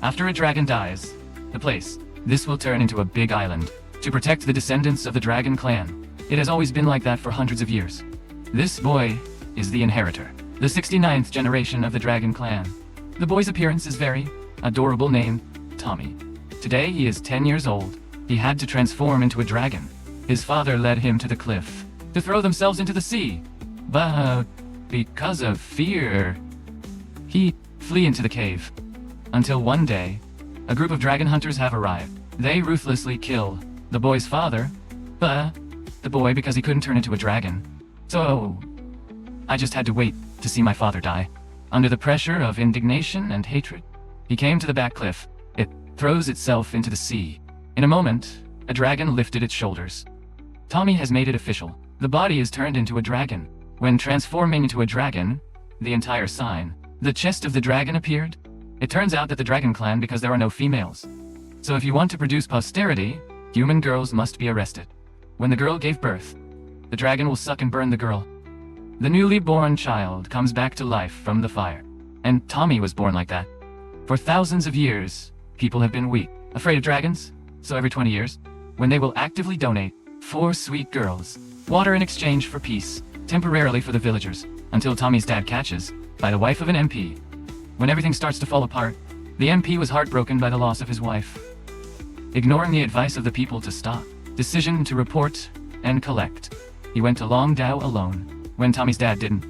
After a dragon dies, this will turn into a big island to protect the descendants of the dragon clan. It has always been like that for hundreds of years. This boy is the inheritor, the 69th generation of the dragon clan. The boy's appearance is very adorable, name Tommy. Today he is 10 years old. He had to transform into a dragon. His father led him to the cliff to throw themselves into the sea. But because of fear, he flee into the cave. Until one day, a group of dragon hunters have arrived. They ruthlessly kill the boy's father, but the boy because he couldn't turn into a dragon. So, I just had to wait to see my father die. Under the pressure of indignation and hatred, he came to the back cliff. It throws itself into the sea. In a moment, a dragon lifted its shoulders. Tommy has made it official. The body is turned into a dragon. When transforming into a dragon, the entire sign, the chest of the dragon appeared. It turns out that the dragon clan, because there are no females. So if you want to produce posterity, human girls must be arrested. When the girl gave birth, the dragon will suck and burn the girl. The newly born child comes back to life from the fire. And Tommy was born like that. For thousands of years, people have been weak, afraid of dragons. So every 20 years, when they will actively donate 4 sweet girls, water in exchange for peace, temporarily for the villagers, until Tommy's dad catches, by the wife of an MP. When everything starts to fall apart, the MP was heartbroken by the loss of his wife. Ignoring the advice of the people to stop, decision to report and collect, he went to Long Dao alone. When Tommy's dad didn't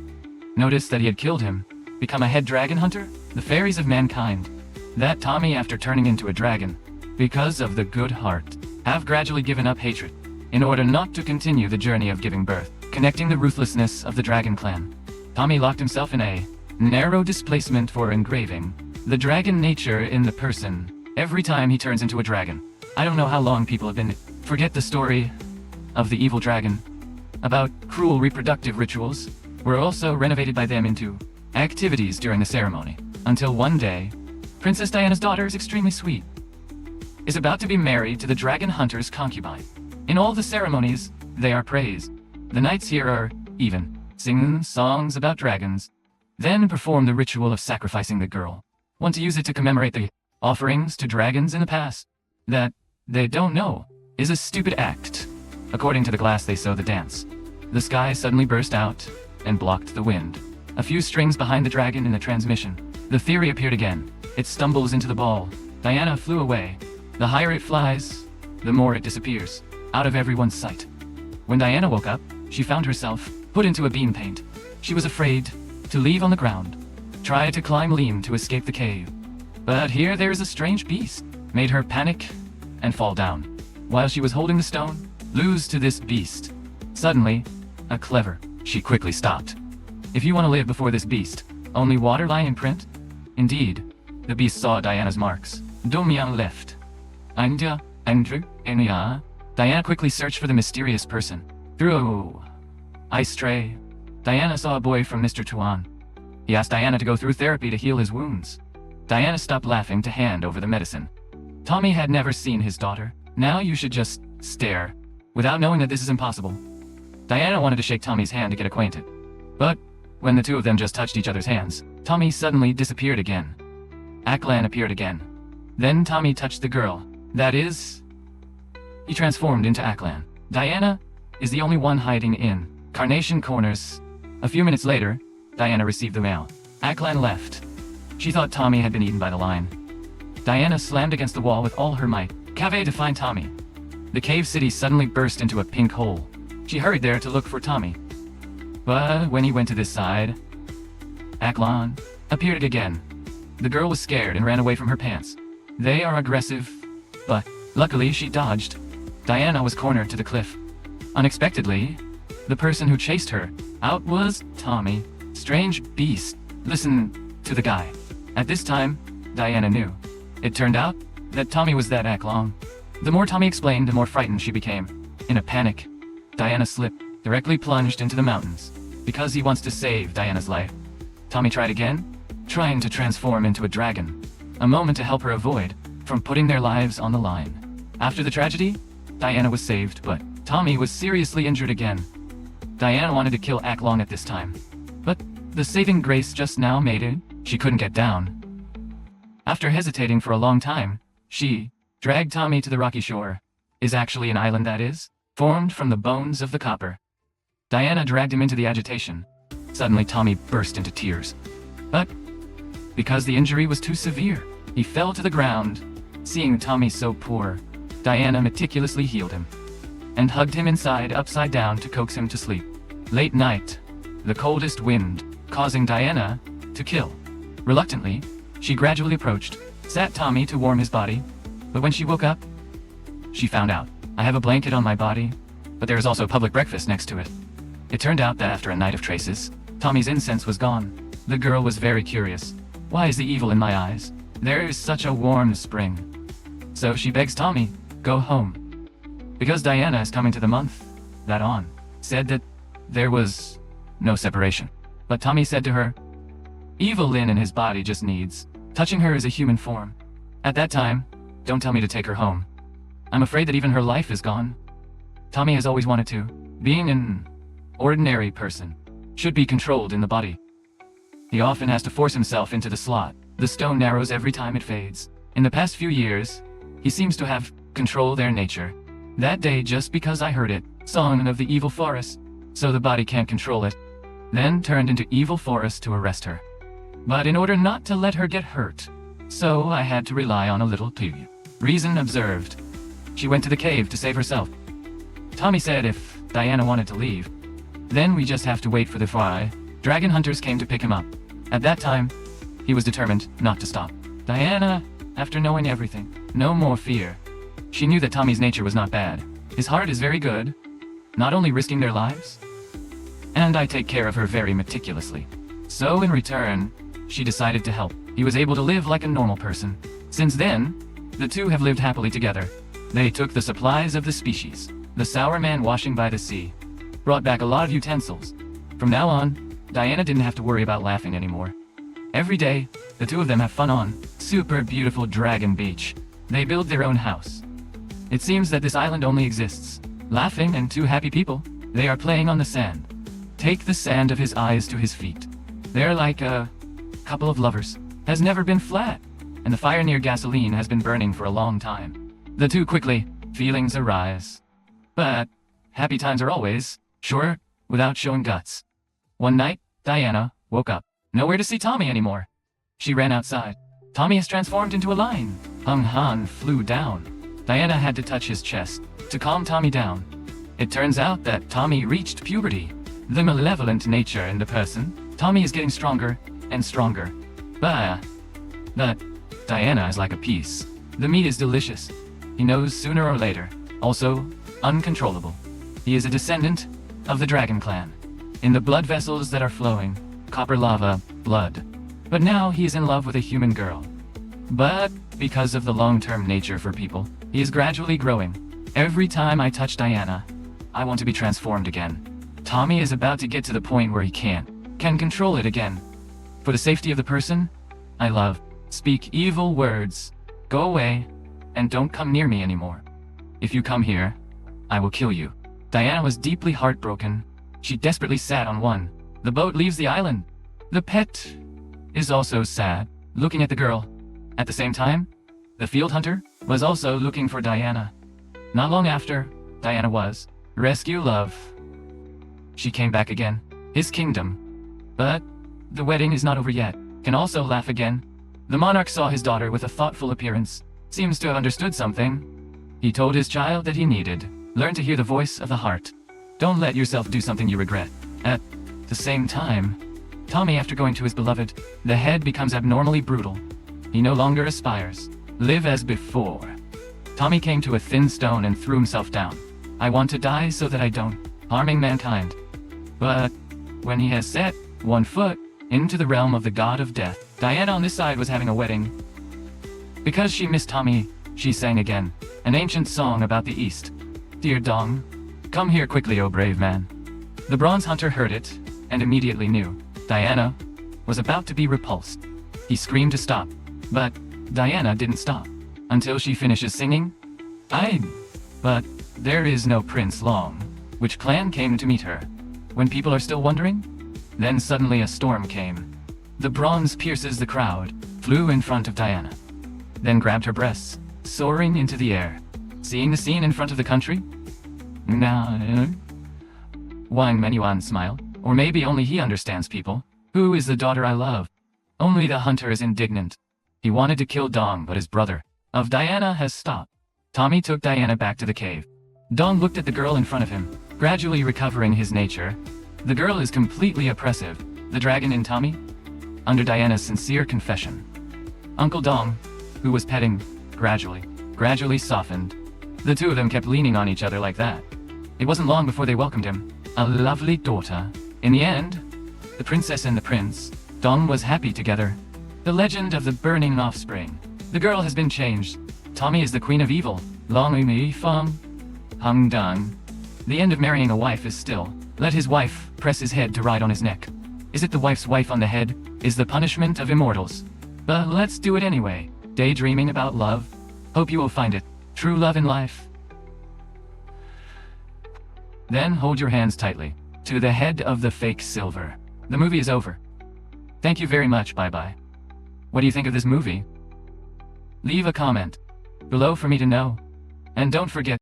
notice that he had killed him, become a head dragon hunter, the fairies of mankind, that Tommy, after turning into a dragon, because of the good heart, have gradually given up hatred, in order not to continue the journey of giving birth, connecting the ruthlessness of the dragon clan. Tommy locked himself in a narrow displacement for engraving the dragon nature in the person every time he turns into a dragon. I don't know how long people have been forget the story of the evil dragon about cruel reproductive rituals were also renovated by them into activities during the ceremony, until one day Princess Diana's daughter is extremely sweet, is about to be married to the dragon hunter's concubine. In all the ceremonies, they are praised. The knights here are even sing songs about dragons, then perform the ritual of sacrificing the girl. Want to use it to commemorate the offerings to dragons in the past that they don't know is a stupid act. According to the glass, they saw the dance. The sky suddenly burst out and blocked the wind. A few strings behind the dragon in the transmission. The theory appeared again. It stumbles into the ball. Diana flew away. The higher it flies, the more it disappears, out of everyone's sight. When Diana woke up, she found herself put into a bean paint. She was afraid to leave on the ground, tried to climb Leam to escape the cave. But here there is a strange beast, made her panic and fall down. While she was holding the stone, lose to this beast. Suddenly, she quickly stopped. If you want to live before this beast, only water lie in print? Indeed, the beast saw Diana's marks. Domyang left. Andrew, Enya. Diana quickly searched for the mysterious person. Through ice tray, Diana saw a boy from Mr. Tuan. He asked Diana to go through therapy to heal his wounds. Diana stopped laughing to hand over the medicine. Tommy had never seen his daughter. Now you should just stare, without knowing that this is impossible. Diana wanted to shake Tommy's hand to get acquainted. But when the two of them just touched each other's hands, Tommy suddenly disappeared again. Aklan appeared again. Then Tommy touched the girl. That is, he transformed into Aklan. Diana is the only one hiding in Carnation Corners. A few minutes later, Diana received the mail. Aklan left. She thought Tommy had been eaten by the lion. Diana slammed against the wall with all her might, cave to find Tommy. The cave city suddenly burst into a pink hole. She hurried there to look for Tommy. But when he went to this side, Aklan appeared again. The girl was scared and ran away from her pants. They are aggressive, but luckily she dodged. Diana was cornered to the cliff. Unexpectedly, the person who chased her out was Tommy. Strange beast. Listen to the guy. At this time, Diana knew. It turned out that Tommy was that Aklan. The more Tommy explained, the more frightened she became. In a panic, Diana slipped, directly plunged into the mountains. Because he wants to save Diana's life. Tommy tried again, trying to transform into a dragon. A moment to help her avoid from putting their lives on the line. After the tragedy, Diana was saved, but Tommy was seriously injured again. Diana wanted to kill Aklan at this time. But the saving grace just now made it. She couldn't get down. After hesitating for a long time, she dragged Tommy to the rocky shore. Is actually an island that is, formed from the bones of the copper. Diana dragged him into the agitation. Suddenly Tommy burst into tears. But, because the injury was too severe, he fell to the ground. Seeing Tommy so poor, Diana meticulously healed him, and hugged him inside upside down to coax him to sleep. Late night, the coldest wind, causing Diana to kill. Reluctantly, she gradually approached, sat Tommy to warm his body, but when she woke up, she found out, I have a blanket on my body, but there is also a public breakfast next to it. It turned out that after a night of traces, Tommy's incense was gone. The girl was very curious. Why is the evil in my eyes? There is such a warm spring. So she begs Tommy, go home. Because Diana is coming to the month that on, said that there was no separation. But Tommy said to her, evil Lynn in his body just needs touching her as a human form. At that time, don't tell me to take her home. I'm afraid that even her life is gone. Tommy has always wanted to. Being an ordinary person should be controlled in the body. He often has to force himself into the slot. The stone narrows every time it fades. In the past few years, he seems to have controlled their nature. That day, just because I heard it, song of the evil forest, so the body can't control it, then turned into evil forest to arrest her. But in order not to let her get hurt, so I had to rely on a little plea. Reason observed. She went to the cave to save herself. Tommy said if Diana wanted to leave, then we just have to wait for the fly. Dragon hunters came to pick him up. At that time, he was determined not to stop. Diana, after knowing everything, no more fear. She knew that Tommy's nature was not bad. His heart is very good, not only risking their lives, and I take care of her very meticulously. So in return, she decided to help. He was able to live like a normal person. Since then, the two have lived happily together. They took the supplies of the species. The sour man washing by the sea brought back a lot of utensils. From now on, Diana didn't have to worry about laughing anymore. Every day, the two of them have fun on super beautiful Dragon Beach. They build their own house. It seems that this island only exists. Laughing and two happy people, they are playing on the sand. Take the sand of his eyes to his feet. They're like a couple of lovers. Has never been flat, and the fire near gasoline has been burning for a long time. The two quickly, feelings arise. But happy times are always short, without showing guts. One night, Diana woke up. Nowhere to see Tommy anymore. She ran outside. Tommy has transformed into a lion. Hung Han flew down. Diana had to touch his chest to calm Tommy down. It turns out that Tommy reached puberty. The malevolent nature in the person. Tommy is getting stronger and stronger. But Diana is like a piece. The meat is delicious. He knows sooner or later. Also, uncontrollable. He is a descendant of the Dragon Clan. In the blood vessels that are flowing, copper lava, blood. But now he is in love with a human girl. But because of the long-term nature for people, he is gradually growing. Every time I touch Diana, I want to be transformed again. Tommy is about to get to the point where he can control it again. For the safety of the person I love, speak evil words, go away, and don't come near me anymore. If you come here, I will kill you. Diana was deeply heartbroken. She desperately sat on one. The boat leaves the island. The pet is also sad, looking at the girl. At the same time, the field hunter was also looking for Diana. Not long after, Diana was rescue love. She came back again. His kingdom. But the wedding is not over yet. Can also laugh again. The monarch saw his daughter with a thoughtful appearance. Seems to have understood something. He told his child that he needed. Learn to hear the voice of the heart. Don't let yourself do something you regret. At the same time, Tommy, after going to his beloved, the head becomes abnormally brutal. He no longer aspires. Live as before. Tommy came to a thin stone and threw himself down. I want to die so that I don't harming mankind. But when he has set one foot into the realm of the god of death, Diana on this side was having a wedding. Because she missed Tommy, she sang again, an ancient song about the east. Dear Dong, come here quickly, O brave man. The bronze hunter heard it, and immediately knew. Diana was about to be repulsed. He screamed to stop, but Diana didn't stop. Until she finishes singing. But there is no Prince Long. Which clan came to meet her? When people are still wondering? Then suddenly a storm came. The bronze pierces the crowd, flew in front of Diana, then grabbed her breasts, soaring into the air. Seeing the scene in front of the country? Now, Wang Menyuan smiled. Or maybe only he understands people. Who is the daughter I love? Only the hunter is indignant. He wanted to kill Dong, but his brother of Diana has stopped. Tommy took Diana back to the cave. Dong looked at the girl in front of him, gradually recovering his nature. The girl is completely oppressive. The dragon in Tommy? Under Diana's sincere confession. Uncle Dong, who was petting, gradually softened. The two of them kept leaning on each other like that. It wasn't long before they welcomed him. A lovely daughter. In the end, the princess and the prince, Dong was happy together. The legend of the burning offspring. The girl has been changed. Tommy is the queen of evil. Long Mi Feng. Hung Dong. The end of marrying a wife is still. Let his wife press his head to ride on his neck. Is it the wife's wife on the head? Is the punishment of immortals. But let's do it anyway. Daydreaming about love. Hope you will find it. True love in life. Then hold your hands tightly. To the head of the fake silver. The movie is over. Thank you very much, bye-bye. What do you think of this movie? Leave a comment below for me to know. And don't forget.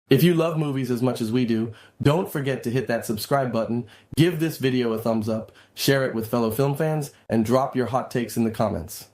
If you love movies as much as we do, don't forget to hit that subscribe button, give this video a thumbs up, share it with fellow film fans, and drop your hot takes in the comments.